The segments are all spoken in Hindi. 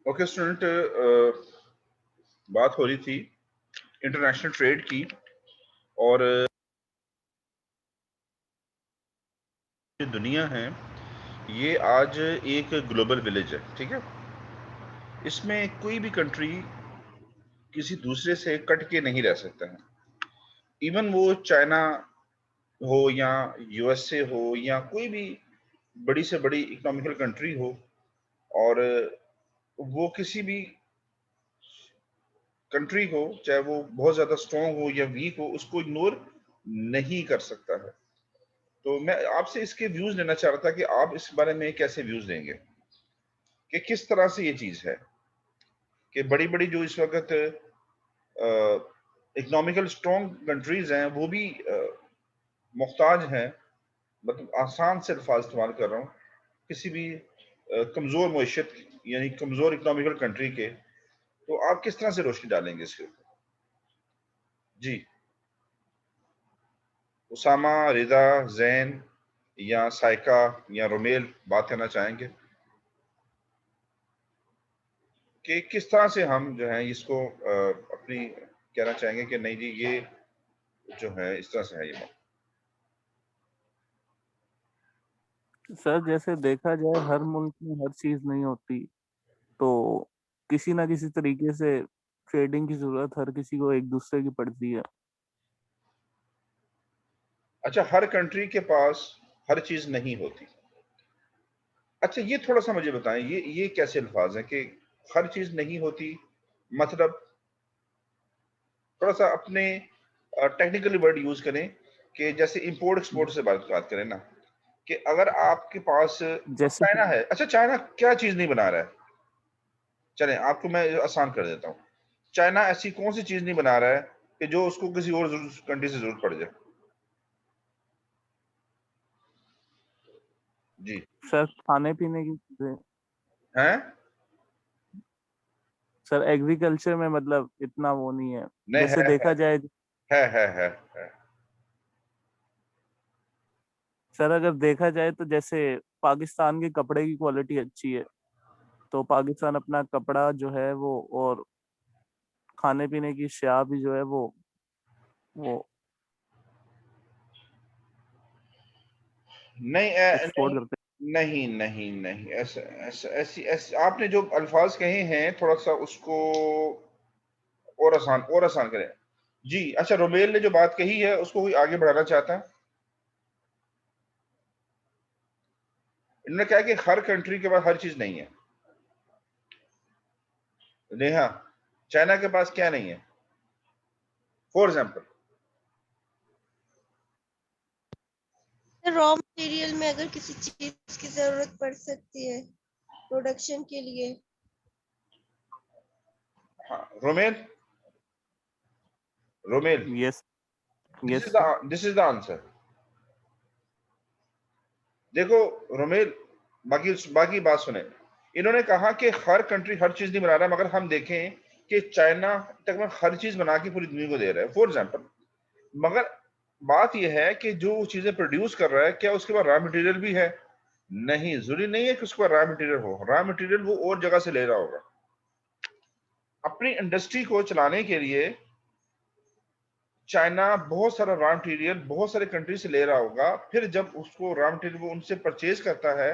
ओके स्टूडेंट, बात हो रही थी इंटरनेशनल ट्रेड की। और जो दुनिया है ये आज एक ग्लोबल विलेज है, ठीक है। इसमें कोई भी कंट्री किसी दूसरे से कट के नहीं रह सकता है। इवन वो चाइना हो या यूएसए हो या कोई भी बड़ी से बड़ी इकोनॉमिकल कंट्री हो, और वो किसी भी कंट्री हो, चाहे वो बहुत ज्यादा स्ट्रांग हो या वीक हो, उसको इग्नोर नहीं कर सकता है। तो मैं आपसे इसके व्यूज लेना चाह रहा था कि आप इस बारे में कैसे व्यूज देंगे कि किस तरह से ये चीज है कि बड़ी बड़ी जो इस वक्त इकोनॉमिकल स्ट्रॉन्ग कंट्रीज हैं वो भी मुख्ताज हैं। मतलब आसान से अल्फाज इस्तेमाल कर रहा हूँ, किसी भी कमजोर मैशत यानी कमजोर इकोनॉमिकल कंट्री के। तो आप किस तरह से रोशनी डालेंगे इसके ऊपर? जी, उसामा, रिदा, जैन या साइका या रोमेल बात करना चाहेंगे कि किस तरह से हम जो है इसको अपनी कहना चाहेंगे कि नहीं जी, ये जो है इस तरह से है ये बात। सर जैसे देखा जाए हर मुल्क में हर चीज नहीं होती, तो किसी ना किसी तरीके से ट्रेडिंग की जरूरत हर किसी को एक दूसरे की पड़ती है। अच्छा, हर कंट्री के पास हर चीज नहीं होती। अच्छा, ये थोड़ा सा मुझे बताएं, ये कैसे अल्फाज हैं कि हर चीज नहीं होती? मतलब थोड़ा सा अपने टेक्निकली वर्ड यूज करें कि जैसे इंपोर्ट एक्सपोर्ट से बात करें ना, कि अगर आपके पास जैसे चाइना है। अच्छा, चाइना क्या चीज नहीं बना रहा है? चलें, आपको मैं आसान कर देता हूँ। चाइना ऐसी कौन सी चीज नहीं बना रहा है कि जो उसको किसी और कंट्री से जरूरत पड़ जाए? जी। सर खाने पीने की चीजें। हैं? सर एग्रीकल्चर में मतलब इतना वो नहीं है। नहीं, जैसे देखा जाए, है। सर अगर देखा जाए तो जैसे पाकिस्तान के कपड़े की क्वालिटी अच्छी है, तो पाकिस्तान अपना कपड़ा जो है वो और खाने पीने की अशिया भी जो है वो नहीं, एक्सपोर्ट करते नहीं, ऐसा ऐसा ऐसी आपने जो अल्फाज कहे हैं थोड़ा सा उसको और आसान करें। जी। अच्छा, रोमेल ने जो बात कही है उसको कोई आगे बढ़ाना चाहता है? इन्होंने कहा कि हर कंट्री के पास हर चीज नहीं है। नेहा, चाइना के पास क्या नहीं है फॉर एग्जाम्पल? रॉ मटेरियल में अगर किसी चीज की जरूरत पड़ सकती है प्रोडक्शन के लिए। हाँ, रोमेल, रोमेल, हैं। Yes. This yes is sir. This is the answer. देखो रोमेल, बाकी बाकी बात सुने। इन्होंने कहा कि हर कंट्री हर चीज नहीं बना रहा, मगर हम देखें कि चाइना तकरीबन हर चीज बना के पूरी दुनिया को दे रहा है फॉर एग्जाम्पल। मगर बात यह है कि जो चीजें प्रोड्यूस कर रहा है क्या उसके पास रॉ मटेरियल भी है? नहीं, जरूरी नहीं है कि उसके पास रॉ मटेरियल हो। रॉ मटेरियल वो और जगह से ले रहा होगा। अपनी इंडस्ट्री को चलाने के लिए चाइना बहुत सारा रॉ मटेरियल बहुत सारे कंट्री से ले रहा होगा। फिर जब उसको रॉ मटेरियल वो उनसे परचेज करता है,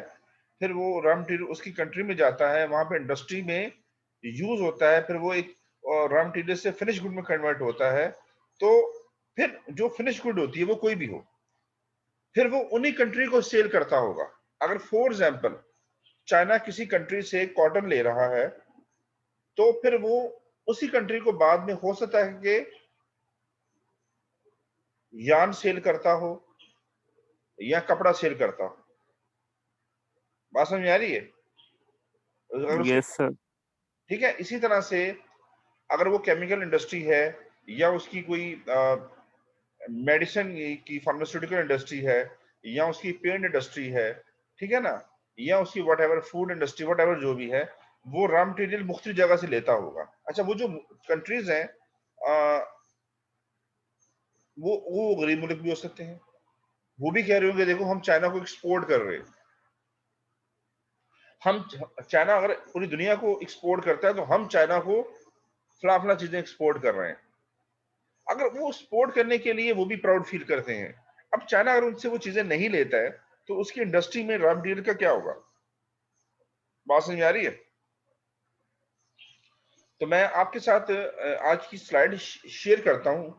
फिर वो रॉ मटेरियल उसकी कंट्री में जाता है, वहां पे इंडस्ट्री में यूज होता है, फिर वो एक रॉ मटेरियल से फिनिश गुड में कन्वर्ट होता है। तो फिर जो फिनिश गुड होती है वो कोई भी हो, फिर वो उन्हीं कंट्री को सेल करता होगा। अगर फॉर एग्जाम्पल चाइना किसी कंट्री से कॉटन ले रहा है, तो फिर वो उसी कंट्री को बाद में हो सकता है कि यार्न सेल करता हो या कपड़ा सेल करता हो। बात समझ में आ रही है? अगर उसकी, यस सर। ठीक है, इसी तरह से अगर वो केमिकल इंडस्ट्री है या उसकी कोई मेडिसिन की फार्मास्यूटिकल इंडस्ट्री है या उसकी पेंट इंडस्ट्री है, ठीक है ना, या उसकी what ever food industry, what ever जो भी है, वो रॉ मटेरियल मुख्तलिफ जगह से लेता होगा। अच्छा, वो जो कंट्रीज हैं वो गरीब मुल्क भी हो सकते हैं। वो भी कह रहे होंगे देखो हम चाइना को एक्सपोर्ट कर रहे हैं। हम चाइना अगर पूरी दुनिया को एक्सपोर्ट करता है तो हम चाइना को फला चीजें एक्सपोर्ट कर रहे हैं। अगर वो एक्सपोर्ट करने के लिए वो भी प्राउड फील करते हैं। अब चाइना अगर उनसे वो चीजें नहीं लेता है तो उसकी इंडस्ट्री में रॉ मटेरियल का क्या होगा? बात समझ आ रही है? तो मैं आपके साथ आज की स्लाइड शेयर करता हूं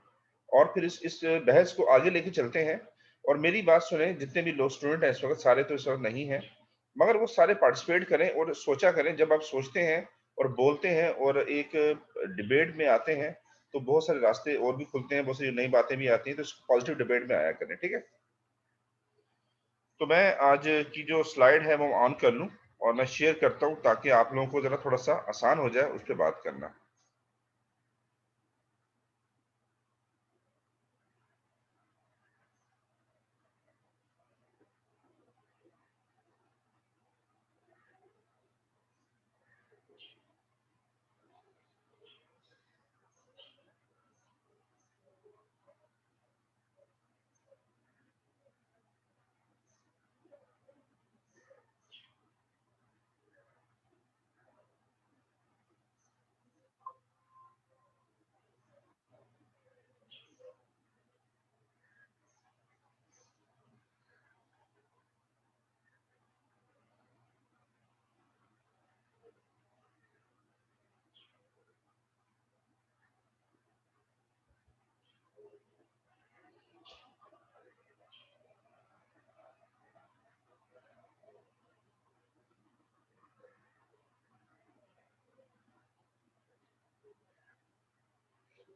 और फिर इस बहस को आगे लेके चलते हैं। और मेरी बात सुने, जितने भी लोग स्टूडेंट हैं इस वक्त, सारे तो इस वक्त नहीं हैं, मगर वो सारे पार्टिसिपेट करें और सोचा करें। जब आप सोचते हैं और बोलते हैं और एक डिबेट में आते हैं तो बहुत सारे रास्ते और भी खुलते हैं, बहुत सारी नई बातें भी आती हैं, तो इसको पॉजिटिव डिबेट में आया करें, ठीक है? तो मैं आज की जो स्लाइड है वो ऑन कर लूं और मैं शेयर करता हूं ताकि आप लोगों को जरा थोड़ा सा आसान हो जाए उस पर बात करना।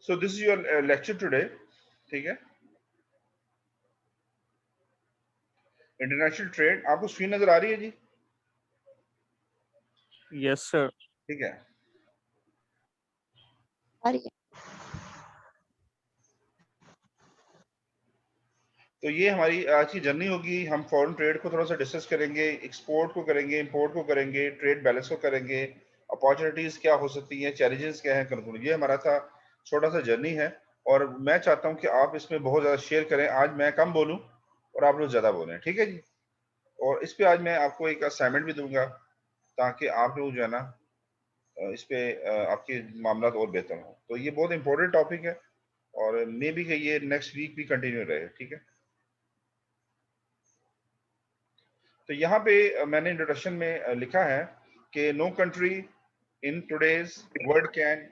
So this is your lecture today, ठीक है? International trade. आपको स्क्रीन नजर आ रही है जी? Yes sir. ठीक है। आ रही है। तो ये हमारी आज की जर्नी होगी। हम फॉरेन ट्रेड को थोड़ा सा डिस्कस करेंगे, एक्सपोर्ट को करेंगे, इंपोर्ट को करेंगे, ट्रेड बैलेंस को करेंगे, अपॉर्चुनिटीज क्या हो सकती हैं, चैलेंजेस क्या हैं, कंक्लूजन। ये हमारा था छोटा सा जर्नी है और मैं चाहता हूँ कि आप इसमें बहुत ज़्यादा शेयर करें। आज मैं कम बोलूँ और आप लोग ज़्यादा बोलें, ठीक है जी? और इस पे आज मैं आपको एक असाइनमेंट भी दूंगा ताकि आप लोग जो है ना इस पे आपके मामला और बेहतर हो। तो ये बहुत इंपॉर्टेंट टॉपिक है और मे बी कि ये नेक्स्ट वीक भी कंटिन्यू रहे, ठीक है? तो यहाँ पे मैंने इंट्रोडक्शन में लिखा है कि no country in today's world can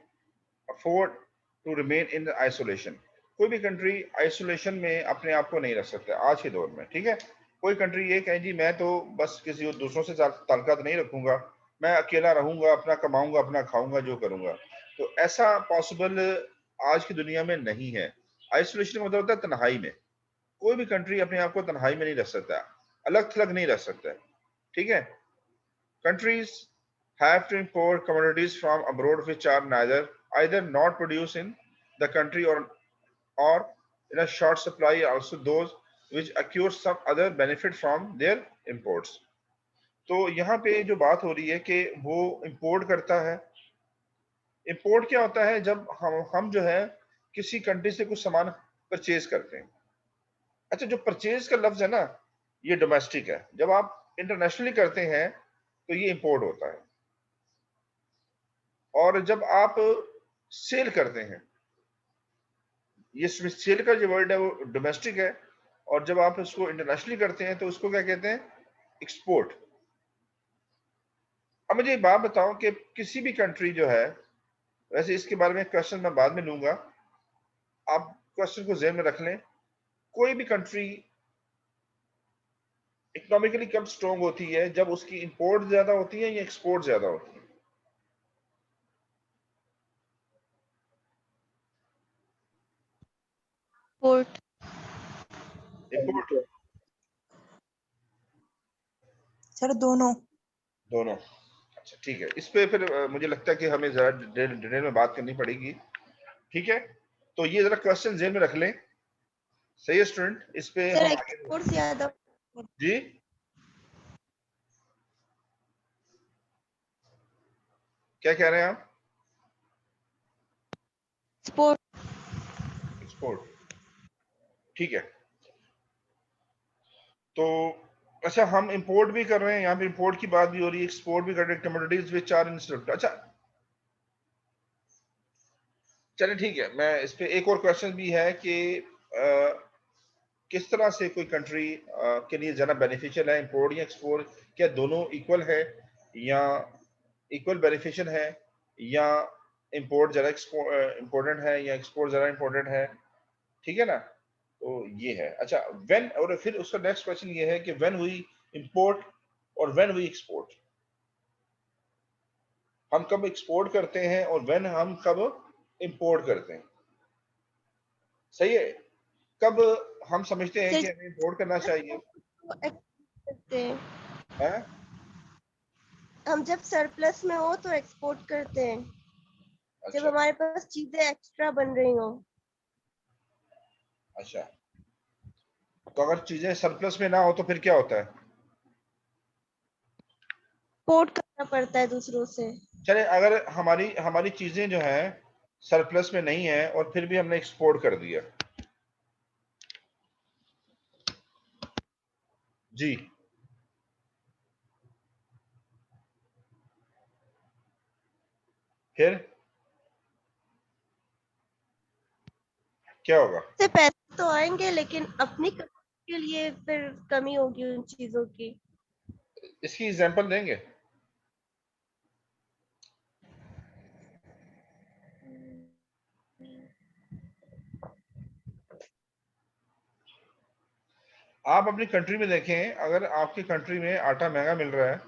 afford to remain in isolation. कोई भी कंट्री आइसोलेशन में अपने आप को नहीं रख सकता आज के दौर में, ठीक है? कोई कंट्री ये कहे जी मैं तो बस किसी और दूसरों से ताल्लुकात नहीं रखूंगा, मैं अकेला रहूंगा, अपना कमाऊंगा, अपना खाऊंगा, जो करूंगा, तो ऐसा पॉसिबल आज की दुनिया में नहीं है। आइसोलेशन का मतलब होता है तन्हाई में। कोई भी कंट्री अपने आप को तन्हाई में नहीं रख सकता, अलग थलग नहीं रख सकता, ठीक है? Countries have to import commodities from abroad which are neither either not produced in the country or in a short supply, also those which accrue some other benefit from their imports. तो यहाँ पे जो बात हो रही है कि वो इंपोर्ट करता है। इंपोर्ट क्या होता है? जब हम जो है किसी कंट्री से कुछ सामान परचेज करते हैं। अच्छा, जो परचेज का लफ्ज है ना, ये डोमेस्टिक है। जब आप इंटरनेशनली करते हैं तो ये इंपोर्ट होता है। और जब आप सेल करते हैं, ये सेल का जो वर्ड है वो डोमेस्टिक है। और जब आप इसको इंटरनेशनली करते हैं तो उसको क्या कहते हैं? एक्सपोर्ट। अब मुझे एक बात बताओ कि किसी भी कंट्री जो है, वैसे इसके बारे में क्वेश्चन मैं बाद में लूंगा, आप क्वेश्चन को ज़हन में रख लें। कोई भी कंट्री इकोनॉमिकली कब स्ट्रोंग होती है? जब उसकी इंपोर्ट ज्यादा होती है या एक्सपोर्ट ज्यादा होती है? पोर्ट। इंपोर्ट। सर दोनों। दोनों। अच्छा ठीक है, इस पे फिर मुझे लगता है कि हमें जरा डिटेल में बात करनी पड़ेगी, ठीक है? तो ये जरा क्वेश्चन जेल में रख लें, सही है स्टूडेंट? इस पे सर हम आगे। एक्सपोर्ट ज्यादा। जी, क्या कह रहे हैं आप? एक्सपोर्ट। एक्सपोर्ट, ठीक है। तो अच्छा, हम इंपोर्ट भी कर रहे हैं, यहाँ पे इंपोर्ट की बात भी हो रही है, एक्सपोर्ट भी कर रहे हैं, कमोडिटीज विच आर इंस्टेड। अच्छा चलिए ठीक है, मैं इस पे एक और क्वेश्चन भी है कि किस तरह से कोई कंट्री के लिए ज्यादा बेनिफिशियल है, इंपोर्ट या एक्सपोर्ट? क्या दोनों इक्वल है, या इक्वल बेनिफिशियल है, या इंपोर्ट ज्यादा इम्पोर्टेंट है, या एक्सपोर्ट ज्यादा इम्पोर्टेंट है? ठीक है ना, तो ये है। अच्छा, व्हेन, और फिर उसका नेक्स्ट क्वेश्चन ये है कि व्हेन वी इंपोर्ट और व्हेन वी एक्सपोर्ट, हम कब एक्सपोर्ट करते हैं और व्हेन हम कब इंपोर्ट करते हैं? सही है, कब हम समझते हैं सर कि हमें इंपोर्ट करना चाहिए? करते हैं, है? हम जब सरप्लस में हो तो एक्सपोर्ट करते हैं, जब अच्छा हमारे पास चीजें एक्स्ट्रा बन रही हो। अच्छा, तो अगर चीजें सरप्लस में ना हो तो फिर क्या होता है? पोर्ट करना पड़ता है दूसरों से। चले, अगर हमारी हमारी चीजें जो हैं सरप्लस में नहीं है और फिर भी हमने एक्सपोर्ट कर दिया जी, फिर क्या होगा? से पैसे तो आएंगे, लेकिन अपनी के लिए फिर कमी होगी उन चीजों की। इसकी एग्जांपल देंगे? आप अपनी कंट्री में देखें, अगर आपकी कंट्री में आटा महंगा मिल रहा है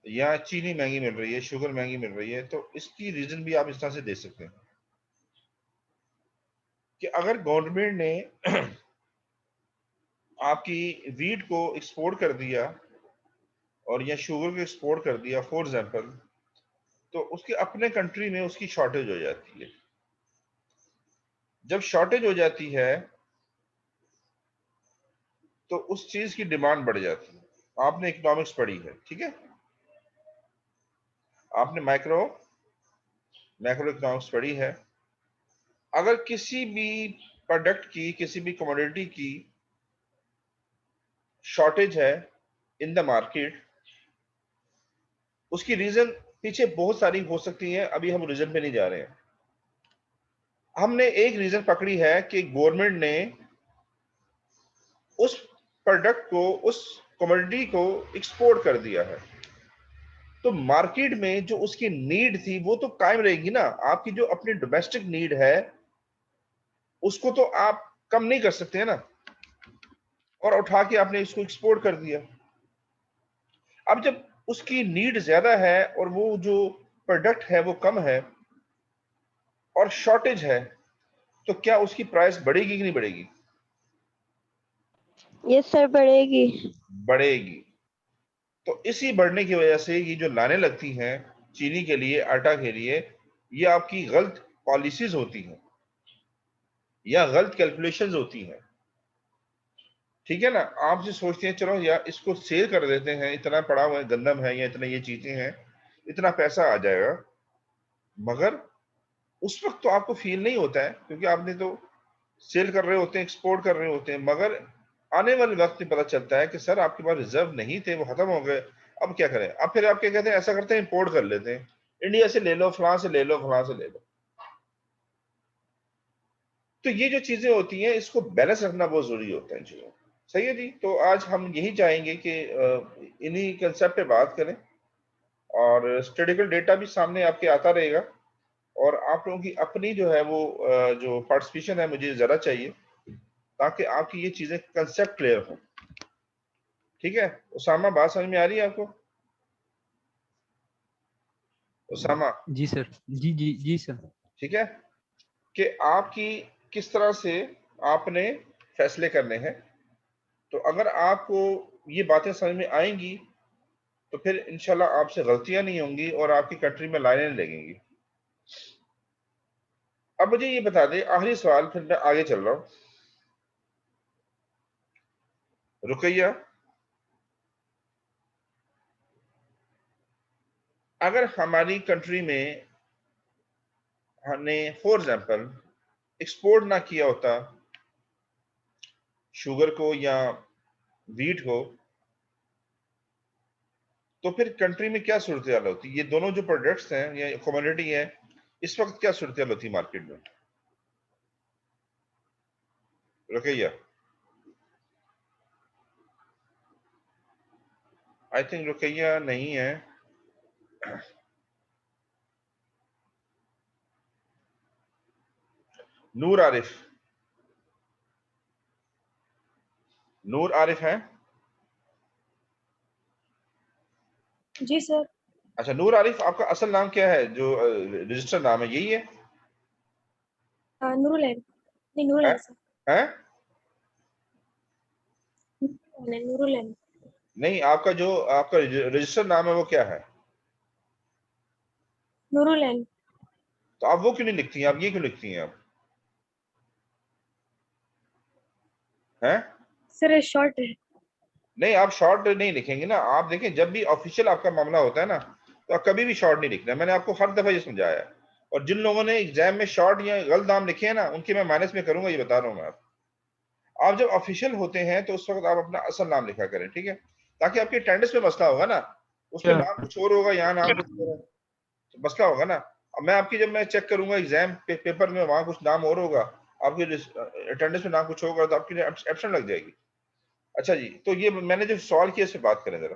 या चीनी महंगी मिल रही है, शुगर महंगी मिल रही है, तो इसकी रीजन भी आप इस तरह से दे सकते हैं कि अगर गवर्नमेंट ने आपकी वीट को एक्सपोर्ट कर दिया और या शुगर को एक्सपोर्ट कर दिया फॉर एग्जांपल, तो उसके अपने कंट्री में उसकी शॉर्टेज हो जाती है। जब शॉर्टेज हो जाती है तो उस चीज की डिमांड बढ़ जाती है। आपने इकोनॉमिक्स पढ़ी है, ठीक है, आपने मैक्रो इकोनॉमिक्स पढ़ी है। अगर किसी भी प्रोडक्ट की, किसी भी कमोडिटी की शॉर्टेज है इन द मार्केट, उसकी रीजन पीछे बहुत सारी हो सकती है, अभी हम रीजन पे नहीं जा रहे हैं। हमने एक रीजन पकड़ी है कि गवर्नमेंट ने उस प्रोडक्ट को, उस कमोडिटी को एक्सपोर्ट कर दिया है, तो मार्केट में जो उसकी नीड थी वो तो कायम रहेगी ना। आपकी जो अपनी डोमेस्टिक नीड है उसको तो आप कम नहीं कर सकते हैं ना, और उठा के आपने इसको एक्सपोर्ट कर दिया। अब जब उसकी नीड ज्यादा है और वो जो प्रोडक्ट है वो कम है और शॉर्टेज है, तो क्या उसकी प्राइस बढ़ेगी कि नहीं बढ़ेगी? यस सर, बढ़ेगी। बढ़ेगी। तो इसी बढ़ने की वजह से ये जो लाने लगती हैं चीनी के लिए, आटा के लिए, ये आपकी गलत पॉलिसीज होती हैं या गलत कैलकुलेशंस होती हैं। ठीक है ना, आप जो सोचते हैं चलो यार इसको सेल कर देते हैं, इतना पड़ा हुआ है, गंदम है या इतना ये चीजें हैं, इतना पैसा आ जाएगा, मगर उस वक्त तो आपको फील नहीं होता है क्योंकि आपने तो सेल कर रहे होते हैं, एक्सपोर्ट कर रहे होते हैं, मगर आने वाले वक्त में पता चलता है कि सर आपके पास रिजर्व नहीं थे, वो खत्म हो गए, अब क्या करें? अब फिर आप क्या कहते हैं, ऐसा करते हैं इंपोर्ट कर लेते हैं, इंडिया से ले लो, फलां से ले लो, फलां से ले लो। तो ये जो चीजें होती हैं इसको बैलेंस रखना बहुत जरूरी होता है चीजों। सही है जी, तो आज हम यही चाहेंगे कि इन्हीं कंसेप्ट पे बात करें और स्टेटिकल डेटा भी सामने आपके आता रहेगा, और आप लोगों की अपनी जो है वो जो पार्टिसिपेशन है मुझे ज्यादा चाहिए, ताकि आपकी ये चीजें कंसेप्ट क्लियर हो। ठीक है उसामा, बात समझ में आ रही है आपको? उसामा, जी सर, जी जी जी सर। ठीक है, कि आपकी किस तरह से आपने फैसले करने हैं। तो अगर आपको ये बातें समझ में आएंगी तो फिर इंशाल्लाह आपसे गलतियां नहीं होंगी और आपकी कंट्री में लाइनें लगेंगी। अब मुझे ये बता दें, आखिरी सवाल, फिर मैं आगे चल रहा हूं। रुकैया, अगर हमारी कंट्री में हमने फॉर एग्जांपल एक्सपोर्ट ना किया होता शुगर को या वीट को, तो फिर कंट्री में क्या सूरत हाल होती है? ये दोनों जो प्रोडक्ट्स हैं या कमोडिटी है, इस वक्त क्या सूरत हाल होती है मार्केट में? रुकैया, आई थिंक रुकैया नहीं है। नूर आरिफ, नूर आरिफ है? जी सर। अच्छा, नूर आरिफ, आपका असल नाम क्या है, जो रजिस्टर्ड नाम है, यही है? नूरुल है, नहीं नूरुल हैं? है सर, हैं? नूरुल है। नहीं, आपका जो आपका रजिस्टर्ड नाम है वो क्या है? नूरुल है तो आप वो क्यों नहीं लिखती हैं, आप ये क्यों लिखती हैं आप? हैं? सर, शॉर्ट है। नहीं, आप शॉर्ट नहीं लिखेंगे ना। आप देखें, जब भी ऑफिशियल आपका मामला होता है ना, तो आप कभी भी शॉर्ट नहीं लिखना है। मैंने आपको हर दफा ये समझाया है। और जिन लोगों ने एग्जाम में शॉर्ट या गलत नाम लिखे हैं ना, उनके मैं माइनस में करूंगा, ये बता रहा हूँ मैं आपको। आप जब ऑफिशियल होते हैं तो उस वक्त आप अपना असल नाम लिखा करें, ठीक है? ताकि आपके अटेंडेंस में मसला होगा ना, उसमें क्या? नाम कुछ और होगा, यहाँ नाम कुछ और है, तो मसला होगा ना। अब मैं आपकी, जब मैं चेक करूंगा एग्जाम पेपर में, वहां कुछ नाम और होगा, आपके अटेंडेंस में नाम कुछ होगा, तो आपकी एब्सेंट लग जाएगी। अच्छा जी, तो ये मैंने जो सवाल किया, इस पे बात करें जरा।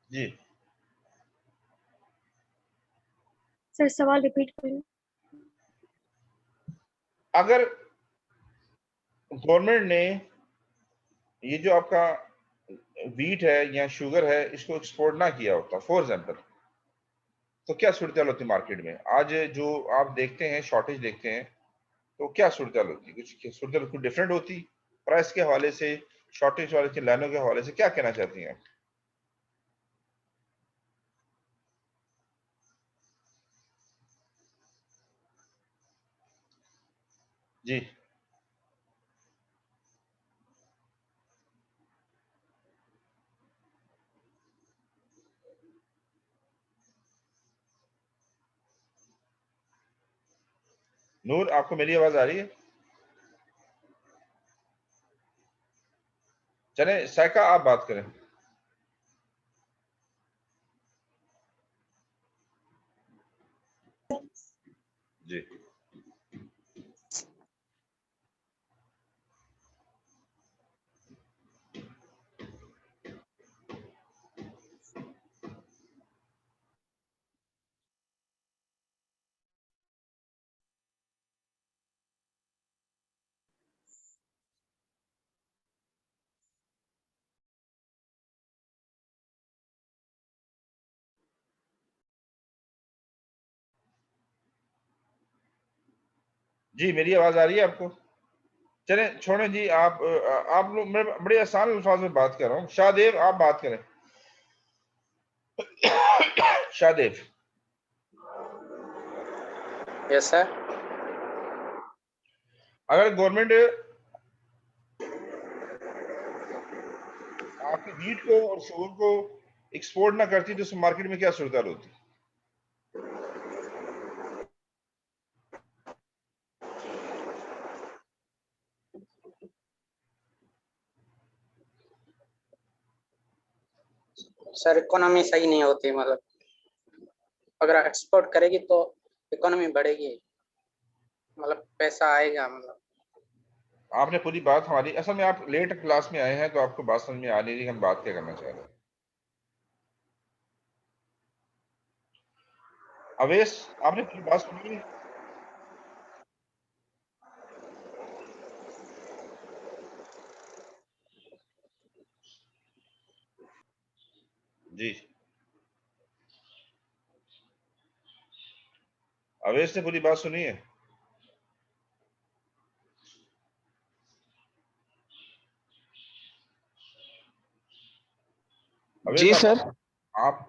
जी, सर, सवाल रिपीट करें। अगर गवर्नमेंट ने ये जो आपका वीट है या शुगर है, इसको एक्सपोर्ट ना किया होता, फॉर एग्जाम्पल, तो क्या सूरत होती मार्केट में? आज जो आप देखते हैं, शॉर्टेज देखते हैं, तो क्या सूरत होती? कुछ सूरत कुछ डिफरेंट होती प्राइस के हवाले से, शॉर्टेज वाले के लाइनों के हवाले से? क्या कहना चाहती हैं आप? जी, नूर, आपको मेरी आवाज आ रही है? चले साइका, आप बात करें। जी, जी, मेरी आवाज आ रही है आपको? चले छोड़े जी, आप लोग, मैं बड़े आसान अल्फाज में बात कर रहा हूँ। शाहदेव, आप बात करें। Shahdev, yes sir. अगर गवर्नमेंट आपकी वीट को और शुगर को एक्सपोर्ट ना करती, तो उस मार्केट में क्या सूरत होती? सर, इकोनॉमी सही नहीं होती, मतलब अगर एक्सपोर्ट करेगी तो इकोनॉमी बढ़ेगी, मतलब पैसा आएगा, मतलब। आपने पूरी बात हमारी, असल में आप लेट क्लास में आए हैं, तो आपको बात समझ में आ नहीं रही हम बात क्या करना चाह रहे हैं। अवेश, आपने पूरी बात सुनी है? जी, अवेश ने पूरी बात सुनी है? अवेश, जी सर। आप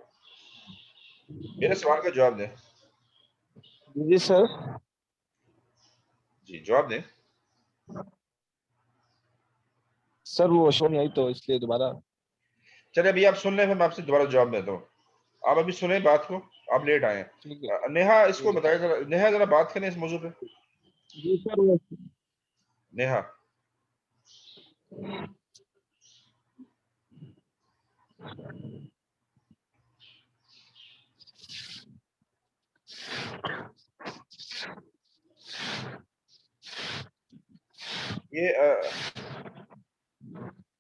मेरे सवाल का जवाब दें। जी सर। जी, जवाब दें। सर वो शो नहीं आई तो इसलिए दोबारा। चलिए, अभी आप सुन लें, फिर मैं आपसे दोबारा जवाब देता हूँ। आप अभी सुने बात को, आप लेट आए ठीक है। हैं। नेहा, इसको जी बताइए जरा, नेहा जरा बात करें इस मौजूद पे। जी सर वो नेहा, ये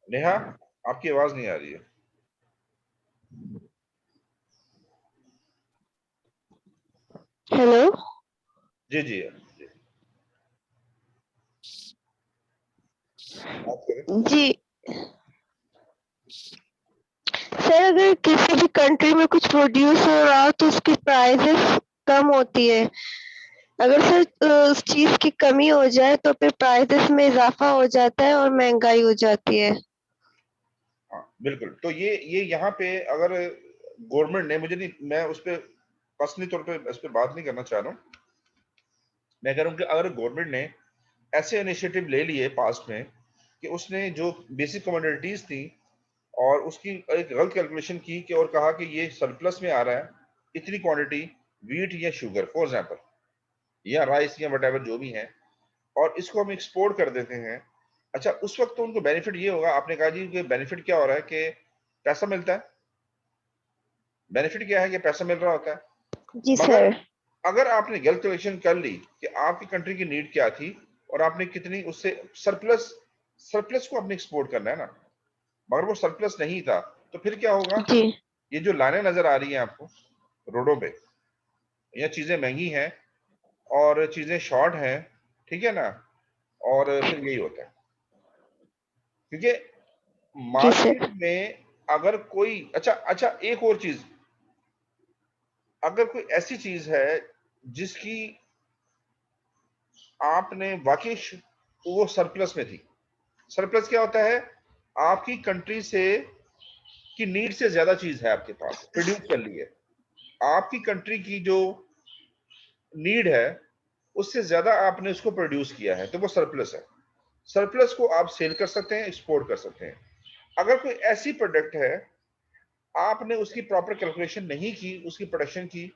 नेहा, आपकी आवाज नहीं आ रही है। हेलो। जी जी जी, बात करें। जी सर, अगर किसी भी कंट्री में कुछ प्रोड्यूस हो रहा हो तो उसकी प्राइसेस कम होती है। अगर सर उस चीज की कमी हो जाए तो फिर प्राइसेस में इजाफा हो जाता है और महंगाई हो जाती है। हाँ बिल्कुल, तो ये यहाँ पे अगर गवर्नमेंट ने, मुझे नहीं, मैं उस पर पर्सनली तौर पे इस पर बात नहीं करना चाह रहा हूँ। मैं कह रहा हूँ कि अगर गवर्नमेंट ने ऐसे इनिशिएटिव ले लिए पास्ट में कि उसने जो बेसिक कमोडिटीज थी और उसकी एक गलत कैलकुलेशन की कि और कहा कि ये सरप्लस में आ रहा है इतनी क्वांटिटी वीट या शुगर फॉर एग्जांपल, या राइस या वट जो भी है, और इसको हम एक्सपोर्ट कर देते हैं। अच्छा, उस वक्त तो उनको बेनिफिट ये होगा, आपने कहा जी कि बेनिफिट क्या हो रहा है कि पैसा मिलता है। बेनिफिट क्या है कि पैसा मिल रहा होता है। जी मगर सर। अगर आपने गलत कैलकुलेशन कर ली कि आपकी कंट्री की नीड क्या थी और आपने कितनी उससे सरप्लस, सरप्लस को आपने एक्सपोर्ट करना है ना, मगर वो सरप्लस नहीं था, तो फिर क्या होगा? जी ये जो लाइनें नजर आ रही हैं आपको रोडों पे, या चीजें महंगी हैं और चीजें शॉर्ट हैं, ठीक है ना, और फिर यही होता है क्योंकि जी मार्केट सर। में अगर कोई, अच्छा अच्छा, एक और चीज, अगर कोई ऐसी चीज है जिसकी आपने वाकई वो सरप्लस में थी। सरप्लस क्या होता है? आपकी कंट्री से की नीड से ज्यादा चीज है आपके पास, प्रोड्यूस कर ली है। आपकी कंट्री की जो नीड है उससे ज्यादा आपने उसको प्रोड्यूस किया है, तो वो सरप्लस है। सरप्लस को आप सेल कर सकते हैं, एक्सपोर्ट कर सकते हैं। अगर कोई ऐसी प्रोडक्ट है, आपने उसकी प्रॉपर कैलकुलेशन नहीं की उसकी प्रोडक्शन की,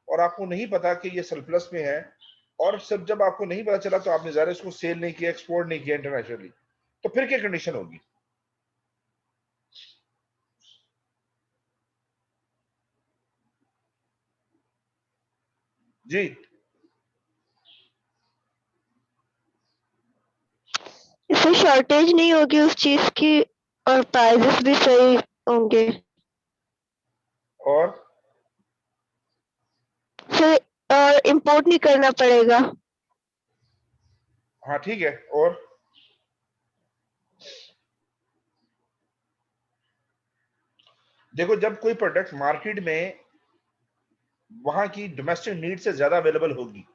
और आपको नहीं पता कि ये सरप्लस में है, और सब जब आपको नहीं पता चला तो आपने ज़्यादा इसको सेल नहीं किया, एक्सपोर्ट नहीं किया इंटरनेशनली, तो फिर क्या कंडीशन होगी? जी, इससे शॉर्टेज नहीं होगी उस चीज की और प्राइसेस भी सही होंगे। और सर, और इम्पोर्ट नहीं करना पड़ेगा। हाँ ठीक है। और देखो, जब कोई प्रोडक्ट मार्केट में वहां की डोमेस्टिक नीड से ज्यादा अवेलेबल होगी,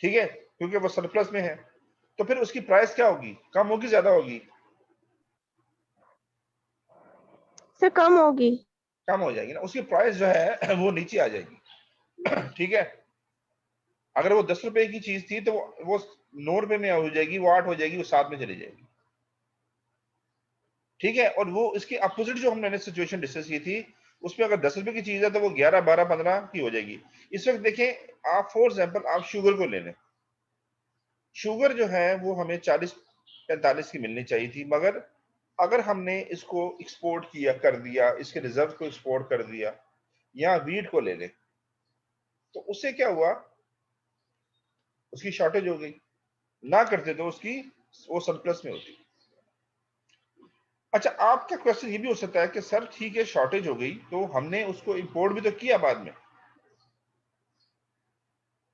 ठीक है, क्योंकि वो सरप्लस में है, तो फिर उसकी प्राइस क्या होगी? कम होगी, ज्यादा होगी? सर कम होगी। कम हो जाएगी ना, उसकी प्राइस जो है वो नीचे आ जाएगी। ठीक है, अगर वो 10 रुपए की चीज थी तो वो 9 रुपए में हो जाएगी, वो 8 हो जाएगी, वो 7 में चली जाएगी। ठीक है, और वो इसके अपोजिट जो हमने सिचुएशन डिस्कस की थी, उसमें अगर 10 रुपए की चीज है तो वो 11, 12, 15 की हो जाएगी। इस वक्त देखें आप, फॉर एग्जाम्पल आप शुगर को ले लें। शुगर जो है वो हमें 40-45 की मिलनी चाहिए थी, मगर अगर हमने इसको एक्सपोर्ट किया कर दिया, इसके रिजर्व को एक्सपोर्ट कर दिया, या वीट को ले लें, तो उससे क्या हुआ? उसकी शॉर्टेज हो गई। ना करते तो उसकी वो सरप्लस में होती। अच्छा, आपका क्वेश्चन ये भी हो सकता है कि सर ठीक है, शॉर्टेज हो गई तो हमने उसको इंपोर्ट भी तो किया बाद में।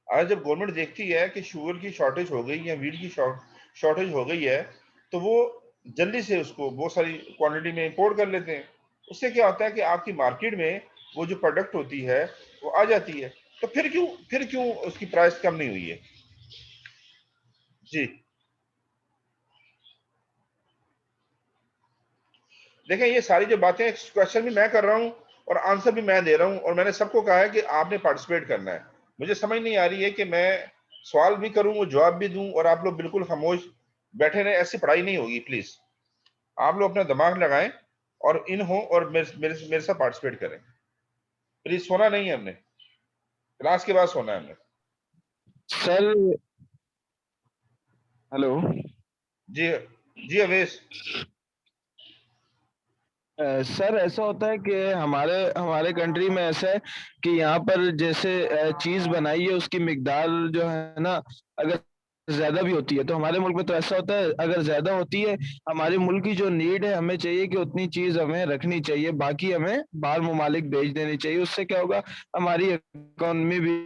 आज जब गवर्नमेंट देखती है कि शुगर की शॉर्टेज हो गई या वीट की शॉर्टेज हो गई है, तो वो जल्दी से उसको बहुत सारी क्वांटिटी में इंपोर्ट कर लेते हैं। उससे क्या होता है कि आपकी मार्केट में वो जो प्रोडक्ट होती है वो आ जाती है। तो फिर क्यों उसकी प्राइस कम नहीं हुई है? जी, देखें, ये सारी जो बातें, क्वेश्चन भी मैं कर रहा हूं और आंसर भी मैं दे रहा हूं, और मैंने सबको कहा है कि आपने पार्टिसिपेट करना है। मुझे समझ नहीं आ रही है कि मैं सवाल भी करूं और जवाब भी दूं और आप लोग बिल्कुल खामोश बैठे रहे। ऐसी पढ़ाई नहीं होगी, प्लीज। आप लोग अपना दिमाग लगाएं और इन हो और मेरे साथ पार्टिसिपेट करें। प्लीज, सोना नहीं है हमने, क्लास के बाद सोना है हमने। Sir hello. जी जी अवेश। सर ऐसा होता है कि हमारे हमारे कंट्री में ऐसा है कि यहाँ पर जैसे चीज बनाई है उसकी मिकदार जो है ना, अगर ज्यादा भी होती है तो हमारे मुल्क में तो ऐसा होता है, अगर ज्यादा होती है हमारे मुल्क की जो नीड है, हमें चाहिए कि उतनी चीज हमें रखनी चाहिए, बाकी हमें बाहर ममालिक भेज देनी चाहिए। उससे क्या होगा, हमारी इकोनॉमी भी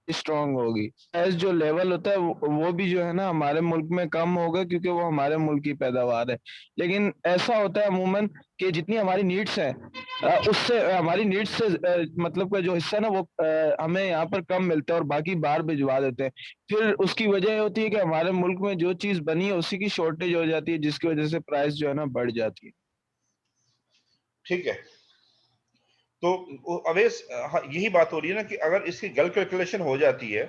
स्ट्रांग होगी। एस जो लेवल होता है वो भी जो है ना हमारे मुल्क में कम होगा, क्योंकि वो हमारे मुल्क की पैदावार है। लेकिन ऐसा होता है अमूमन कि जितनी हमारी नीड्स है उससे हमारी नीड्स से मतलब का जो हिस्सा है ना वो हमें यहाँ पर कम मिलता है और बाकी बाहर भिजवा देते हैं। फिर उसकी वजह ये होती है कि हमारे मुल्क में जो चीज बनी है उसी की शॉर्टेज हो जाती है, जिसकी वजह से प्राइस जो है ना बढ़ जाती है। ठीक है, तो अवेश हाँ, यही बात हो रही है ना कि अगर इसकी गलत कैलकुलेशन हो जाती है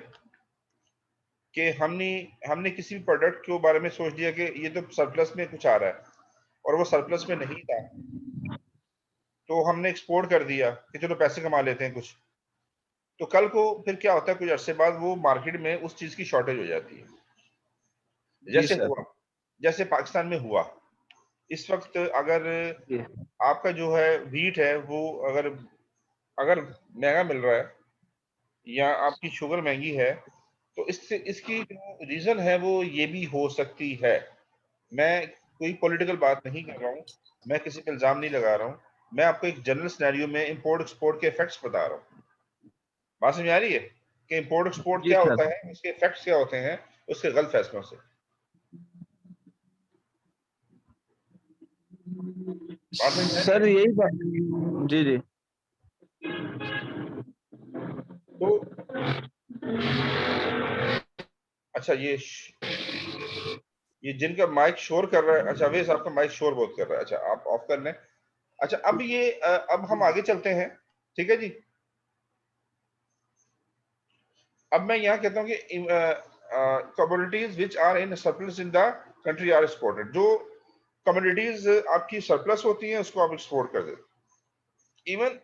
कि हमने हमने किसी भी प्रोडक्ट के बारे में सोच दिया कि ये तो सरप्लस में कुछ आ रहा है और वो सरप्लस में नहीं था, तो हमने एक्सपोर्ट कर दिया कि चलो पैसे कमा लेते हैं कुछ, तो कल को फिर क्या होता है, कुछ अरसे बाद वो मार्केट में उस चीज की शॉर्टेज हो जाती है। जी जैसे सर। हुआ, जैसे पाकिस्तान में हुआ इस वक्त, अगर जी आपका जो है व्हीट है वो अगर अगर महंगा मिल रहा है या आपकी शुगर महंगी है, तो इससे इसकी जो रीजन है वो ये भी हो सकती है। मैं कोई पॉलिटिकल बात नहीं कर रहा हूँ, मैं किसी पे इल्जाम नहीं लगा रहा हूँ, मैं आपको एक जनरल सिनेरियो में इंपोर्ट एक्सपोर्ट के इफेक्ट्स बता रहा हूँ। बात समझ आ रही है कि इंपोर्ट एक्सपोर्ट जी क्या सर। होता है, उसके इफेक्ट्स क्या होते हैं उसके गलत फैसलों से। बात समझ आ रही है? सर यही बात। जी जी। तो अच्छा, ये जिनका माइक शोर कर रहा है, अच्छा वेस आपका माइक शोर बहुत कर रहा है, अच्छा आप ऑफ कर लें। अच्छा अब ये अब हम आगे चलते हैं, ठीक है जी। अब मैं यहाँ कहता हूँ कि commodities which are in surplus in the country are exported. जो कमोडिटीज आपकी सरप्लस होती हैं उसको आप एक्सपोर्ट कर देते। Even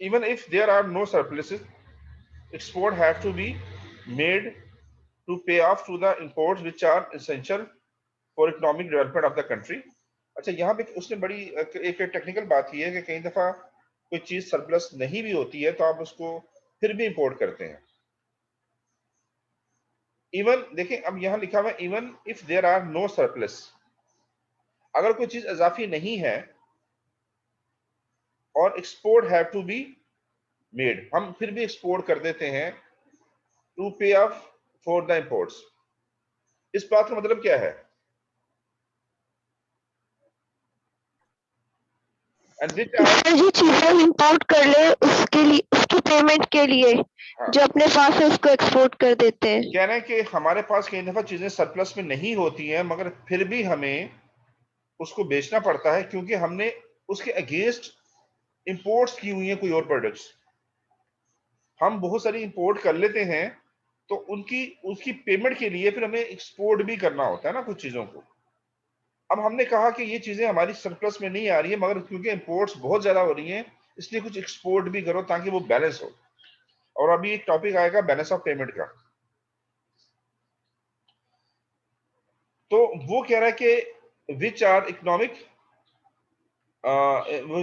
even if there are no surpluses, export have to be made to pay off to the imports which are essential for economic development of the country। अच्छा यहाँ पे उसने बड़ी एक टेक्निकल बात की है कि कई दफा कोई चीज सरप्लस नहीं भी होती है तो आप उसको फिर भी इंपोर्ट करते हैं। इवन देखिए, अब यहाँ लिखा हुआ है even if there are no surplus, अगर कोई चीज इजाफी नहीं है और export have to be made, हम फिर भी एक्सपोर्ट कर देते हैं टू पे ऑफ फॉर द इंपोर्ट्स। इस बात का मतलब क्या है? एंड विच आर, सर जो चीजें हम इंपोर्ट कर ले उसके लिए उसकी पेमेंट के लिए हाँ, जो अपने पास है उसको एक्सपोर्ट कर देते हैं। कह रहे हैं कि हमारे पास कई दफा चीजें सरप्लस में नहीं होती हैं मगर फिर भी हमें उसको बेचना पड़ता है क्योंकि हमने उसके अगेंस्ट इंपोर्ट्स की हुई हैं कोई और प्रोडक्ट्स। हम बहुत सारी इंपोर्ट कर लेते हैं तो उनकी उसकी पेमेंट के लिए फिर हमें एक्सपोर्ट भी करना होता है ना कुछ चीजों को। अब हमने कहा कि ये चीजें हमारी सरप्लस में नहीं आ रही है मगर क्योंकि इंपोर्ट्स बहुत ज्यादा हो रही हैं इसलिए कुछ एक्सपोर्ट भी करो ताकि वो बैलेंस हो। और अभी एक टॉपिक आएगा बैलेंस ऑफ पेमेंट का, तो वो कह रहा है कि which are economic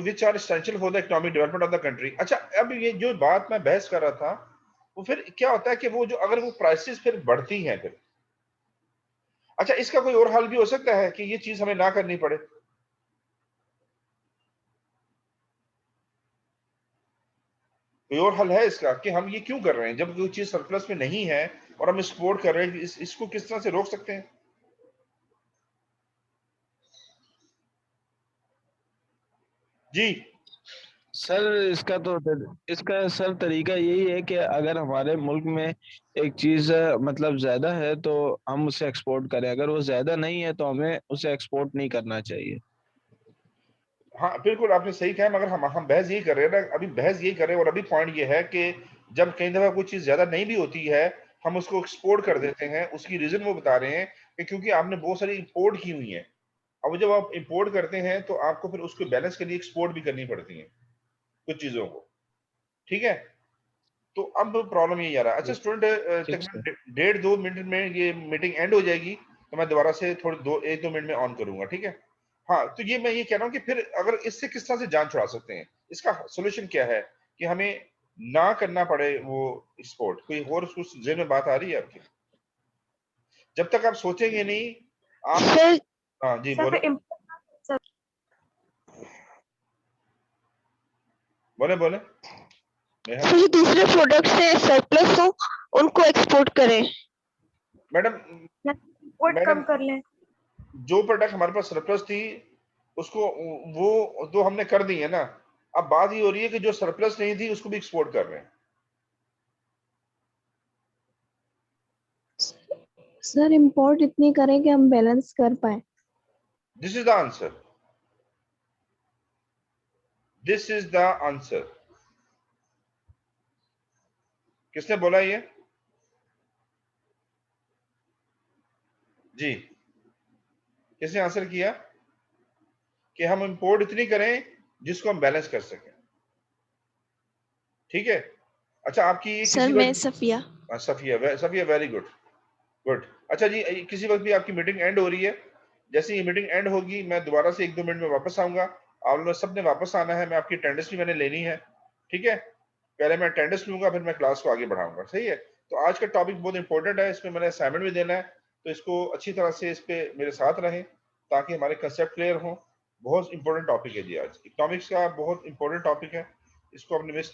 which are essential for the economic development of the country. अच्छा अब ये जो बात मैं बहस कर रहा था वो फिर क्या होता है कि वो जो अगर वो प्राइसेस फिर बढ़ती हैं फिर, अच्छा इसका कोई और हल भी हो सकता है कि ये चीज हमें ना करनी पड़े? कोई और हल है इसका कि हम ये क्यों कर रहे हैं जब कोई चीज सरप्लस में नहीं है और हम एक्सपोर्ट कर रहे हैं, इसको किस तरह से रोक सकते हैं? जी सर इसका सर तरीका यही है कि अगर हमारे मुल्क में एक चीज मतलब ज्यादा है तो हम उसे एक्सपोर्ट करें, अगर वो ज्यादा नहीं है तो हमें उसे एक्सपोर्ट नहीं करना चाहिए। हाँ बिल्कुल आपने सही कहा, मगर हम बहस यही कर रहे हैं ना, अभी बहस यही कर रहे हैं और अभी पॉइंट ये है कि जब कई दफा कोई चीज ज्यादा नहीं भी होती है हम उसको एक्सपोर्ट कर देते हैं। उसकी रीजन वो बता रहे हैं कि क्योंकि आपने बहुत सारी इंपोर्ट की हुई है। अब जब आप इंपोर्ट करते हैं तो आपको फिर उसको बैलेंस के लिए एक्सपोर्ट भी करनी पड़ती है कुछ चीजों को, ठीक है। तो अब प्रॉब्लम यही आ रहा है। अच्छा ठीक स्टूडेंट, ठीक सर। तकरीबन 1.5-2 मिनट में ये मीटिंग एंड हो जाएगी। तो मैं दोबारा से थोड़ी 1-2 मिनट में ऑन करूंगा, ठीक है। हाँ, तो ये मैं ये कह रहा हूँ कि फिर अगर इससे किस तरह से जान छुड़ा सकते हैं, इसका सोल्यूशन क्या है कि हमें ना करना पड़े वो स्पोर्ट। कोई और कुछ जेहन में बात आ रही है आपके? जब तक आप सोचेंगे नहीं आप सर हाँ जी सर बोले फिर सर बोले बोले नेहा। सर जो दूसरे प्रोडक्ट से सरप्लस हो उनको एक्सपोर्ट करें। मैडम इंपोर्ट कम कर लें। जो प्रोडक्ट हमारे पास सरप्लस थी उसको वो तो हमने कर दी है ना। अब बात ये हो रही है कि जो सरप्लस नहीं थी उसको भी एक्सपोर्ट कर रहे हैं। सर इंपोर्ट इतनी करें कि हम बैलेंस कर पाए। This is the answer, this is the answer. किसने बोला ये? जी, किसने आंसर किया कि हम इंपोर्ट इतनी करें जिसको हम बैलेंस कर सकें, ठीक है। अच्छा, आपकी सर किसी मैं वक्त Safia. Safia very good good. अच्छा जी, किसी वक्त भी आपकी मीटिंग एंड हो रही है, जैसे ये मीटिंग एंड होगी मैं दोबारा से 1-2 मिनट में वापस आऊंगा। आप लोग सब ने वापस आना है, मैं आपकी अटेंडेंस भी मैंने लेनी है, ठीक है। पहले मैं अटेंडेंस लूंगा, फिर मैं क्लास को आगे बढ़ाऊंगा, सही है। तो आज का टॉपिक बहुत इंपॉर्टेंट है, इसमें मैंने असाइनमेंट भी देना है, तो इसको अच्छी तरह से इस पे मेरे साथ रहें ताकि हमारे कंसेप्ट क्लियर हो। बहुत इंपॉर्टेंट टॉपिक है जी, आज इकोनॉमिक्स का बहुत इंपॉर्टेंट टॉपिक है, इसको अपने मिस